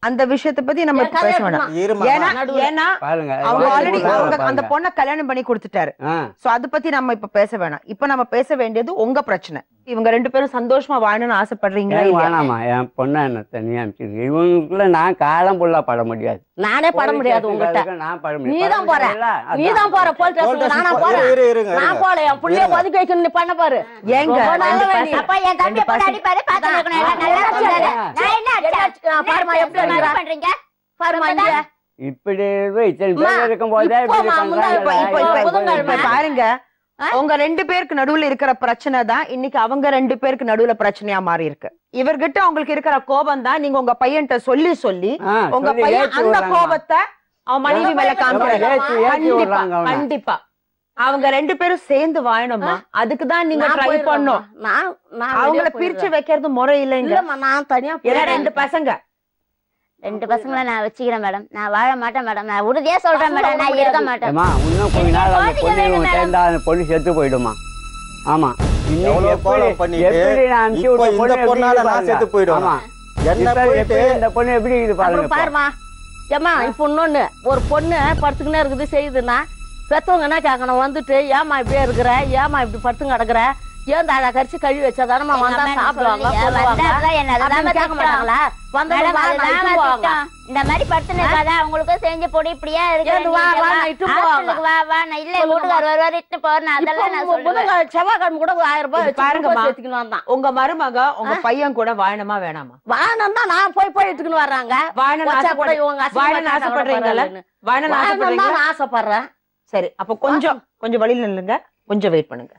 அந்த விஷயத்தை பத்தி நம்ம பேச வேண்டாம். ஏன்னா அவங்க ஆல்ரெடி அந்த பொண்ணை கல்யாணம் பண்ணி கொடுத்துட்டாரு. சோ அத பத்தி நம்ம இப்ப பேச வேணாம். இப்ப நம்ம பேச வேண்டியது உங்க பிரச்சனை. இவங்க 2 பேரும் சந்தோஷமா வாழணும்னு ஆசைப்படுறீங்களா? வேணாமா, என் பொண்ணை என்ன தனியா அனுப்பிச்சிருக்கு. இவங்களுக்குள்ள நான் காலம் புல்லா பட முடியாது. நானே பட முடியாது உங்ககிட்ட. நான் பட முடியாது. நீதான் போற, நீதான் போற. போல் பேசுங்க. நானா போறேன்? நான் போல. என் புள்ளைய ஒதுக்கி வைக்கணும். நீ பண்ண பாரு. ஏங்க அப்பா என் தம்பி போடாடி பாரு, பாத்து இருக்கணும். எல்லாம் நல்லா சொல்றாரு. நான் என்ன பாருமா எப்படி பண்றீங்க பாருமா. இங்க இப்படி இருக்கும் போதே பாருங்க, உங்க 2 பேருக்கு நடுவுல இருக்கிற பிரச்சனை தான் இன்னைக்கு அவங்க 2 பேருக்கு நடுவுல பிரச்சனையா மாறி இருக்கு. இவர்கிட்ட உங்களுக்கு இருக்கிற கோபம் தான் நீங்க உங்க பையன்கிட்ட சொல்லி உங்க பையன் அந்த கோபத்தை அவன் மனைவி மேல காமிக்கிறாங்க. கண்டிப்பா அவங்க 2 பேரும் சேர்ந்து வாழணுமா? அதுக்குதான் நீங்க ட்ரை பண்ணும். அவங்கள பிரிச்சு வைக்கிறது முறை இல்லைங்க. நான் தனியா 2 பசங்க 2 பசங்களை நான் வச்சுக்கிறேன் மேடம். நான் வாழ மாட்டேன் மேடம். நான் உறுதியா சொல்றேன் மேடம், நான் இருக்க மாட்டேன். இன்னும் கொஞ்ச நாள் அந்த பொண்ணு சேர்ந்தா அந்த பொண்ணு செத்து போயிடுமா? ஆமா, இந்த பொண்ணு எப்படி இது பாருங்க. பாருமா ஏமா, இப்ப இன்னொன்னு, ஒரு பொண்ணு படுத்துக்கினே இருக்குது செய்யுதுன்னா பெத்தவங்க என்ன கேட்கணும்? வந்துட்டு ஏமா இப்படியே இருக்கிற, ஏமா இப்படி படுத்து கிடக்குற, ஏன் தாழ கரிச்சு கழுவி வச்சாதானமா வந்தா சாப்பிடுவாங்க. கேட்க மாட்டாங்களா? இந்த மாதிரி படுத்துன்னு அவங்களுக்கும் செஞ்சு போடு. இப்படியா இருக்கு செவ்வாய்க்கிழமை கூட 1000 ரூபாய் பாருங்க. உங்க மருமக உங்க பையன் கூட வாழணுமா வேணாமா? வாழணும் தான். நான் போய் எடுத்துக்கின்னு வர்றாங்க. ஆசைப்படுறேன். சரி, அப்ப கொஞ்சம் வழியில இல்லைங்க, கொஞ்சம் வெயிட் பண்ணுங்க.